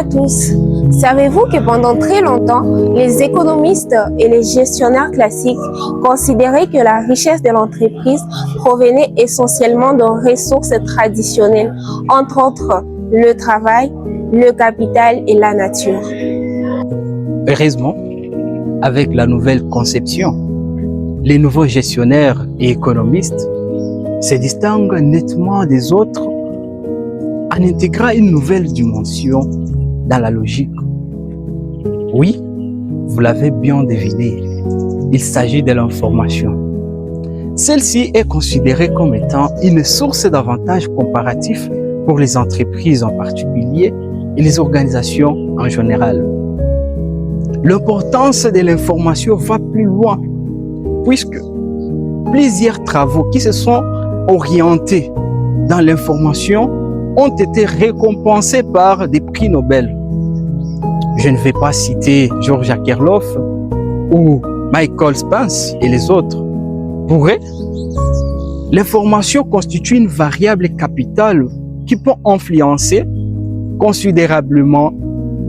tous. Savez-vous que pendant très longtemps, les économistes et les gestionnaires classiques considéraient que la richesse de l'entreprise provenait essentiellement de ressources traditionnelles, entre autres le travail, le capital et la nature. Heureusement, avec la nouvelle conception, les nouveaux gestionnaires et économistes se distinguent nettement des autres en intégrant une nouvelle dimension dans la logique. Oui, vous l'avez bien deviné, il s'agit de l'information. Celle-ci est considérée comme étant une source d'avantages comparatifs pour les entreprises en particulier et les organisations en général. L'importance de l'information va plus loin, puisque plusieurs travaux qui se sont orientés dans l'information ont été récompensés par des prix Nobel. Je ne vais pas citer George Akerlof ou Michael Spence et les autres. Pour eux, l'information constitue une variable capitale qui peut influencer considérablement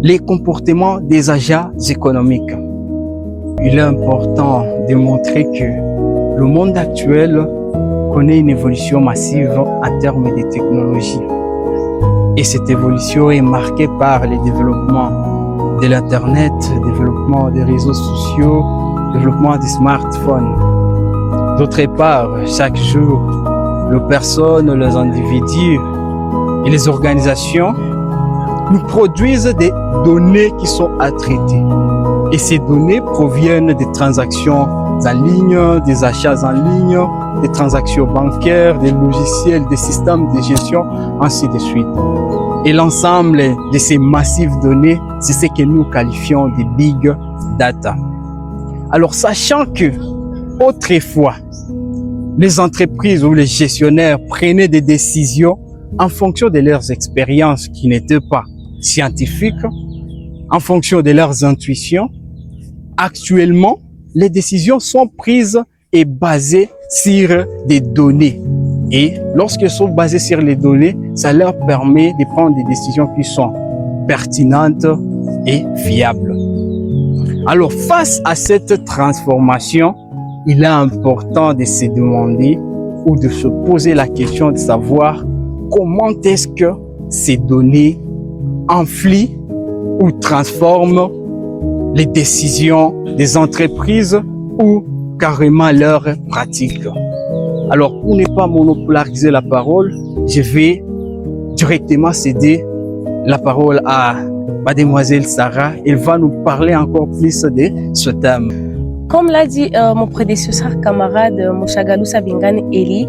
les comportements des agents économiques. Il est important de montrer que le monde actuel connaît une évolution massive en termes de technologie. Et cette évolution est marquée par le développement de l'Internet, le développement des réseaux sociaux, le développement des smartphones. D'autre part, chaque jour, les personnes, les individus et les organisations nous produisent des données qui sont à traiter. Et ces données proviennent des transactions en ligne, des achats en ligne, des transactions bancaires, des logiciels, des systèmes de gestion, ainsi de suite. Et l'ensemble de ces massifs données, c'est ce que nous qualifions de big data. Alors, sachant que autrefois, les entreprises ou les gestionnaires prenaient des décisions en fonction de leurs expériences qui n'étaient pas scientifiques, en fonction de leurs intuitions, actuellement, les décisions sont prises et basées sur des données. Et lorsqu'elles sont basées sur les données, ça leur permet de prendre des décisions qui sont pertinentes et fiables. Alors, face à cette transformation, il est important de se demander ou de se poser la question de savoir comment est-ce que ces données influent ou transforment les décisions des entreprises ou carrément leurs pratiques. Alors, pour ne pas monopolariser la parole, je vais directement céder la parole à Mademoiselle Sarah. Elle va nous parler encore plus de ce thème. Comme l'a dit mon prédécesseur camarade Moshagalou Sabingane Eli,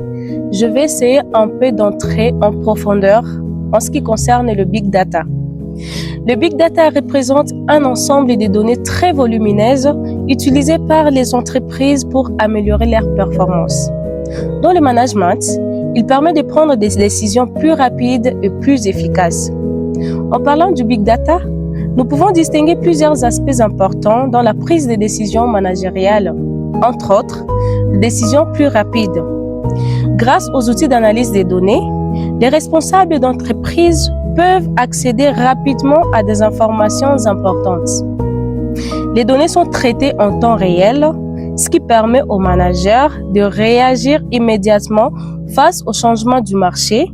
je vais essayer un peu d'entrer en profondeur en ce qui concerne le Big Data. Le Big Data représente un ensemble de données très volumineuses utilisées par les entreprises pour améliorer leur performance. Dans le management, il permet de prendre des décisions plus rapides et plus efficaces. En parlant du Big Data, nous pouvons distinguer plusieurs aspects importants dans la prise de décisions managériales, entre autres, des décisions plus rapides. Grâce aux outils d'analyse des données, les responsables d'entreprise peuvent accéder rapidement à des informations importantes. Les données sont traitées en temps réel, ce qui permet aux managers de réagir immédiatement face aux changements du marché,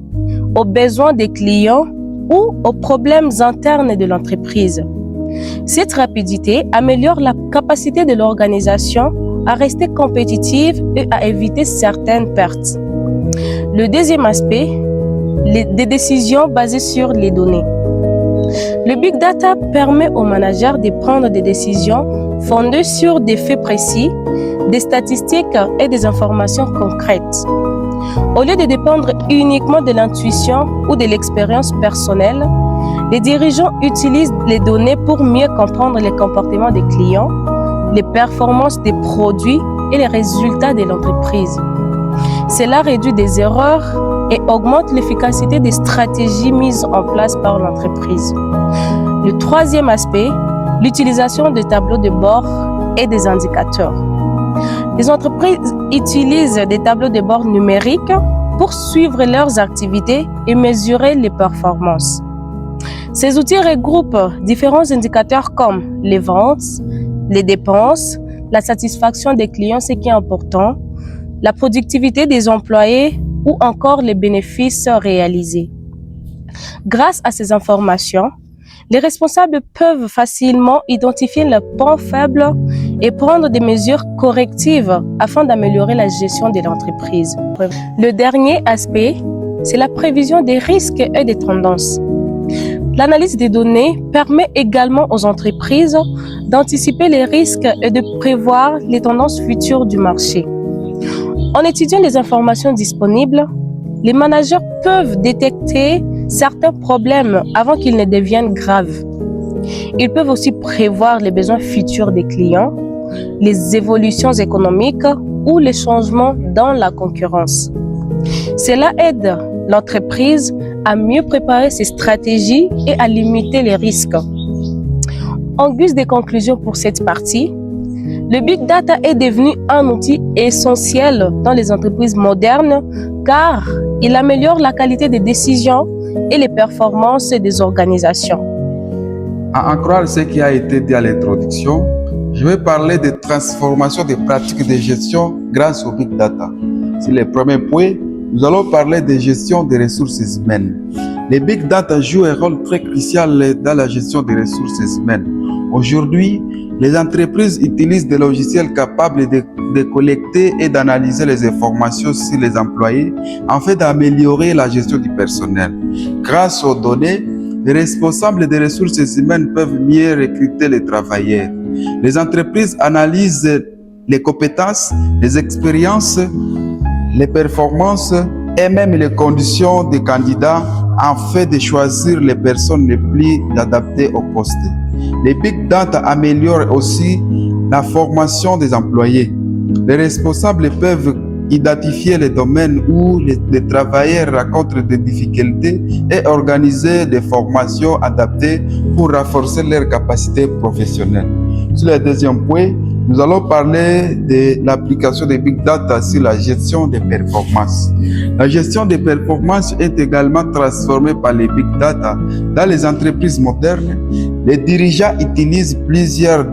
aux besoins des clients ou aux problèmes internes de l'entreprise. Cette rapidité améliore la capacité de l'organisation à rester compétitive et à éviter certaines pertes. Le deuxième aspect, des décisions basées sur les données. Le Big Data permet aux managers de prendre des décisions fondées sur des faits précis, des statistiques et des informations concrètes. Au lieu de dépendre uniquement de l'intuition ou de l'expérience personnelle, les dirigeants utilisent les données pour mieux comprendre les comportements des clients, les performances des produits et les résultats de l'entreprise. Cela réduit des erreurs et augmente l'efficacité des stratégies mises en place par l'entreprise. Le troisième aspect, l'utilisation des tableaux de bord et des indicateurs. Les entreprises utilisent des tableaux de bord numériques pour suivre leurs activités et mesurer les performances. Ces outils regroupent différents indicateurs comme les ventes, les dépenses, la satisfaction des clients, ce qui est important, la productivité des employés ou encore les bénéfices réalisés. Grâce à ces informations, les responsables peuvent facilement identifier leurs points faibles et prendre des mesures correctives afin d'améliorer la gestion de l'entreprise. Le dernier aspect, c'est la prévision des risques et des tendances. L'analyse des données permet également aux entreprises d'anticiper les risques et de prévoir les tendances futures du marché. En étudiant les informations disponibles, les managers peuvent détecter certains problèmes avant qu'ils ne deviennent graves. Ils peuvent aussi prévoir les besoins futurs des clients, les évolutions économiques ou les changements dans la concurrence. Cela aide l'entreprise à mieux préparer ses stratégies et à limiter les risques. En guise de conclusion pour cette partie, le Big Data est devenu un outil essentiel dans les entreprises modernes car il améliore la qualité des décisions et les performances des organisations. À en croire ce qui a été dit à l'introduction, je vais parler de transformation des pratiques de gestion grâce au Big Data. Sur le premier point, nous allons parler de gestion des ressources humaines. Les Big Data jouent un rôle très crucial dans la gestion des ressources humaines. Aujourd'hui, les entreprises utilisent des logiciels capables de collecter et d'analyser les informations sur les employés afin d'améliorer la gestion du personnel. Grâce aux données, les responsables des ressources humaines peuvent mieux recruter les travailleurs. Les entreprises analysent les compétences, les expériences, les performances et même les conditions des candidats afin de choisir les personnes les plus adaptées au poste. Les Big Data améliorent aussi la formation des employés. Les responsables peuvent identifier les domaines où les travailleurs rencontrent des difficultés et organiser des formations adaptées pour renforcer leurs capacités professionnelles. Sur le deuxième point, nous allons parler de l'application des Big Data sur la gestion des performances. La gestion des performances est également transformée par les Big Data dans les entreprises modernes. Les dirigeants utilisent plusieurs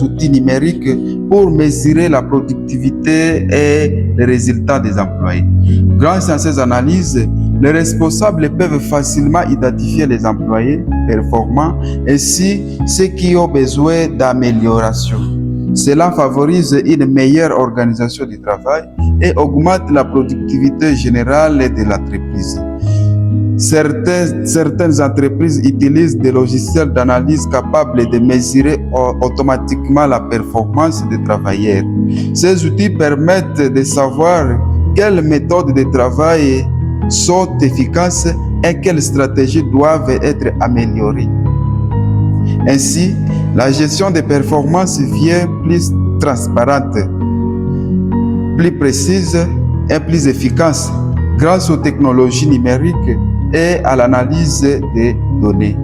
outils numériques pour mesurer la productivité et les résultats des employés. Grâce à ces analyses, les responsables peuvent facilement identifier les employés performants ainsi ceux qui ont besoin d'amélioration. Cela favorise une meilleure organisation du travail et augmente la productivité générale de l'entreprise. Certaines entreprises utilisent des logiciels d'analyse capables de mesurer automatiquement la performance des travailleurs. Ces outils permettent de savoir quelles méthodes de travail sont efficaces et quelles stratégies doivent être améliorées. Ainsi, la gestion des performances devient plus transparente, plus précise et plus efficace grâce aux technologies numériques et à l'analyse des données.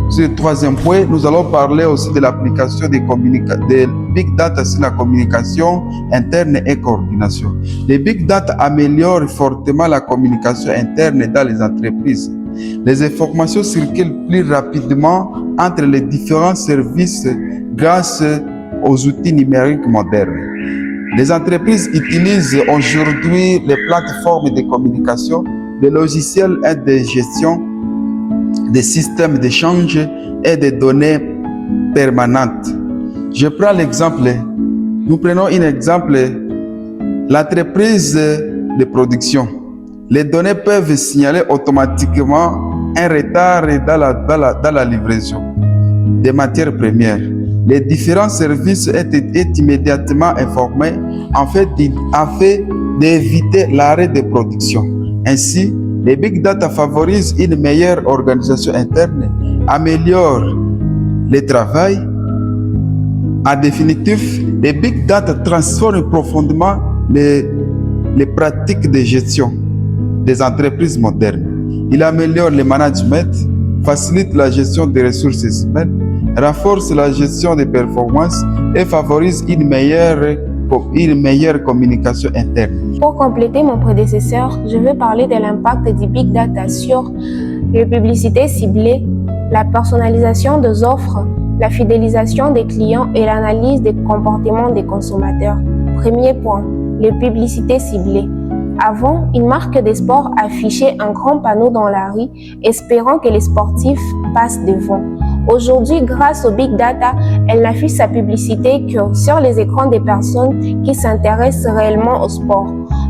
Sur le troisième point, nous allons parler aussi de l'application des Big Data sur la communication interne et coordination. Les Big Data améliorent fortement la communication interne dans les entreprises. Les informations circulent plus rapidement entre les différents services grâce aux outils numériques modernes. Les entreprises utilisent aujourd'hui les plateformes de communication, des logiciels et de gestion, des systèmes d'échange et des données permanentes. Je prends l'exemple, nous prenons un exemple, l'entreprise de production. Les données peuvent signaler automatiquement un retard dans la livraison des matières premières. Les différents services sont immédiatement informés afin d'éviter l'arrêt de production. Ainsi, les Big Data favorisent une meilleure organisation interne, améliorent le travail. En définitive, les Big Data transforment profondément les pratiques de gestion des entreprises modernes. Il améliore le management, facilite la gestion des ressources humaines, renforce la gestion des performances et favorise une meilleure communication interne. Pour compléter mon prédécesseur, je veux parler de l'impact du Big Data sur les publicités ciblées la personnalisation des offres, la fidélisation des clients et l'analyse des comportements des consommateurs. Premier point, les publicités ciblées. Avant, une marque de sport affichait un grand panneau dans la rue, espérant que les sportifs passent devant. Aujourd'hui, grâce au Big Data, elle n'affiche sa publicité que sur les écrans des personnes qui s'intéressent réellement au sport.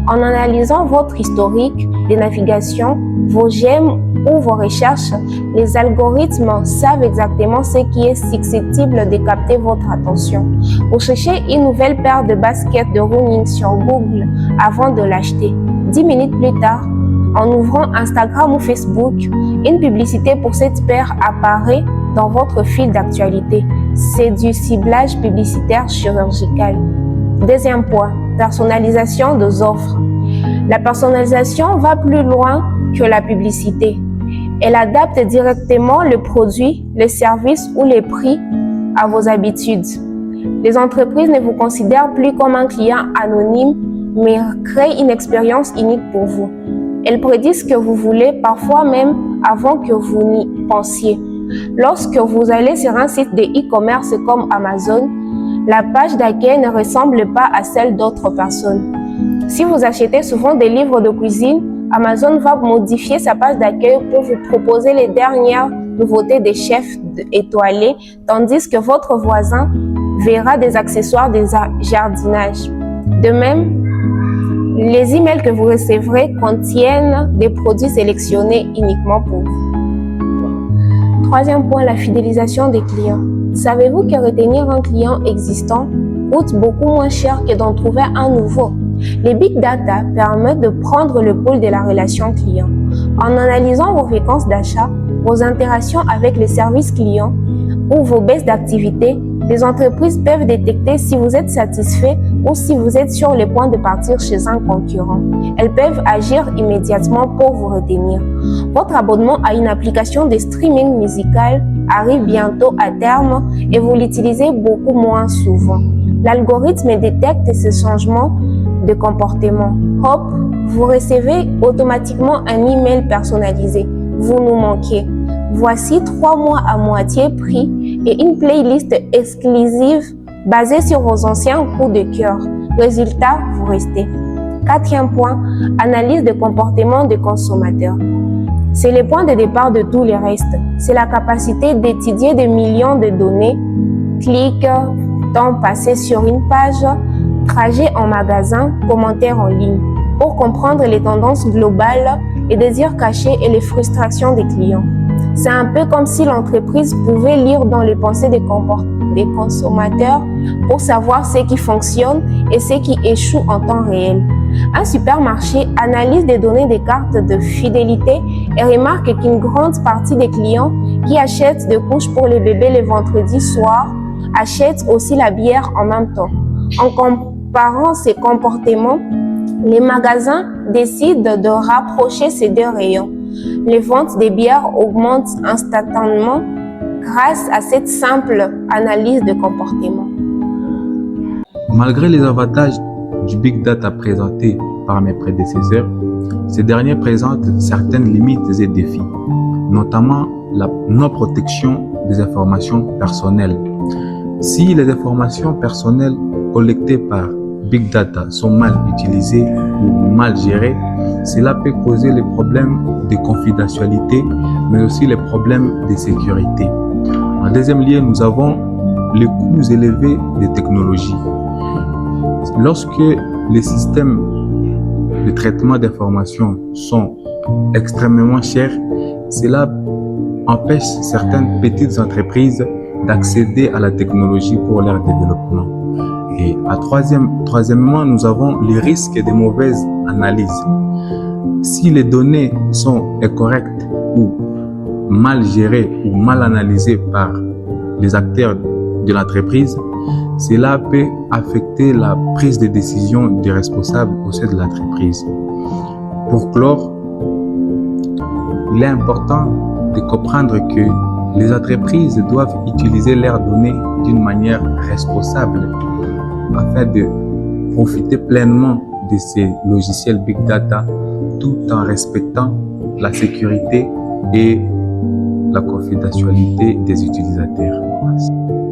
En analysant votre historique de navigation, vos j'aime ou vos recherches, les algorithmes savent exactement ce qui est susceptible de capter votre attention. Vous cherchez une nouvelle paire de baskets de running sur Google avant de l'acheter. 10 minutes plus tard, en ouvrant Instagram ou Facebook, une publicité pour cette paire apparaît dans votre fil d'actualité. C'est du ciblage publicitaire chirurgical. Deuxième point, personnalisation des offres. La personnalisation va plus loin que la publicité. Elle adapte directement le produit, le service ou les prix à vos habitudes. Les entreprises ne vous considèrent plus comme un client anonyme, mais créent une expérience unique pour vous. Elles prédisent ce que vous voulez, parfois même avant que vous n'y pensiez. Lorsque vous allez sur un site de e-commerce comme Amazon, la page d'accueil ne ressemble pas à celle d'autres personnes. Si vous achetez souvent des livres de cuisine, Amazon va modifier sa page d'accueil pour vous proposer les dernières nouveautés des chefs étoilés, tandis que votre voisin verra des accessoires de jardinage. De même, les emails que vous recevrez contiennent des produits sélectionnés uniquement pour vous. Troisième point, la fidélisation des clients. Savez-vous que retenir un client existant coûte beaucoup moins cher que d'en trouver un nouveau? Les Big Data permettent de prendre le pouls de la relation client. En analysant vos fréquences d'achat, vos interactions avec les services clients ou vos baisses d'activité, les entreprises peuvent détecter si vous êtes satisfait ou si vous êtes sur le point de partir chez un concurrent. Elles peuvent agir immédiatement pour vous retenir. Votre abonnement à une application de streaming musical arrive bientôt à terme et vous l'utilisez beaucoup moins souvent. L'algorithme détecte ces changements de comportement. Hop, vous recevez automatiquement un email personnalisé. Vous nous manquez. Voici 3 mois à moitié prix et une playlist exclusive basée sur vos anciens coups de cœur. Résultat, vous restez. Quatrième point, analyse de comportement des consommateurs. C'est le point de départ de tout le reste. C'est la capacité d'étudier des millions de données, clics, temps passé sur une page, trajets en magasin, commentaires en ligne, pour comprendre les tendances globales, les désirs cachés et les frustrations des clients. C'est un peu comme si l'entreprise pouvait lire dans les pensées des consommateurs pour savoir ce qui fonctionne et ce qui échoue en temps réel. Un supermarché analyse des données des cartes de fidélité et remarque qu'une grande partie des clients qui achètent des couches pour les bébés le vendredi soir achètent aussi la bière en même temps. En comparant ces comportements, les magasins décident de rapprocher ces deux rayons. Les ventes des bières augmentent instantanément grâce à cette simple analyse de comportement. Malgré les avantages du Big Data présentés par mes prédécesseurs, ces derniers présentent certaines limites et défis, notamment la non-protection des informations personnelles. Si les informations personnelles collectées par Big Data sont mal utilisées ou mal gérées, cela peut causer les problèmes de confidentialité, mais aussi les problèmes de sécurité. En deuxième lieu, nous avons les coûts élevés des technologies. Lorsque les systèmes de traitement d'informations sont extrêmement chers, cela empêche certaines petites entreprises d'accéder à la technologie pour leur développement. Et troisièmement, nous avons les risques de mauvaises analyses. Si les données sont incorrectes ou mal gérées ou mal analysées par les acteurs de l'entreprise, cela peut affecter la prise de décision des responsables au sein de l'entreprise. Pour clore, il est important de comprendre que les entreprises doivent utiliser leurs données d'une manière responsable afin de profiter pleinement de ces logiciels Big Data tout en respectant la sécurité et la confidentialité des utilisateurs. Merci.